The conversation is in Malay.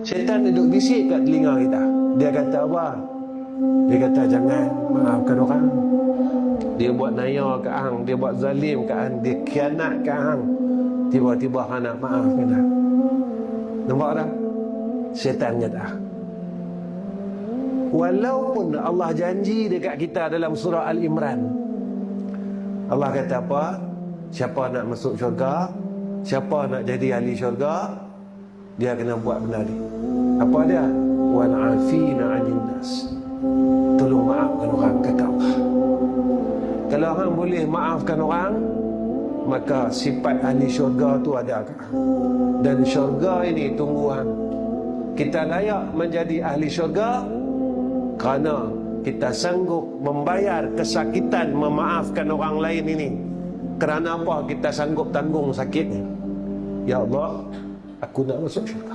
Syaitan duduk bisik kat telinga kita. Dia kata apa? Dia kata jangan maafkan orang. Dia buat naya ke hang, dia buat zalim ke hang, dia khianat ke hang. Tiba-tiba hang nak maafkan dah. Nampak tak? Syaitan kata. Walaupun Allah janji dekat kita dalam surah Al-Imran, Allah kata apa? Siapa nak masuk syurga, siapa nak jadi ahli syurga, dia kena buat benda ni. Apa dia? Wal afina 'anil nas. Tolong maafkan orang, kata Allah. Kalau orang boleh maafkan orang, maka sifat ahli syurga tu ada kat hang. Dan syurga ini tunggu hang. Kita layak menjadi ahli syurga kerana kita sanggup membayar kesakitan memaafkan orang lain ini. Kerana apa kita sanggup tanggung sakitnya? Ya Allah, aku nak masuk syurga.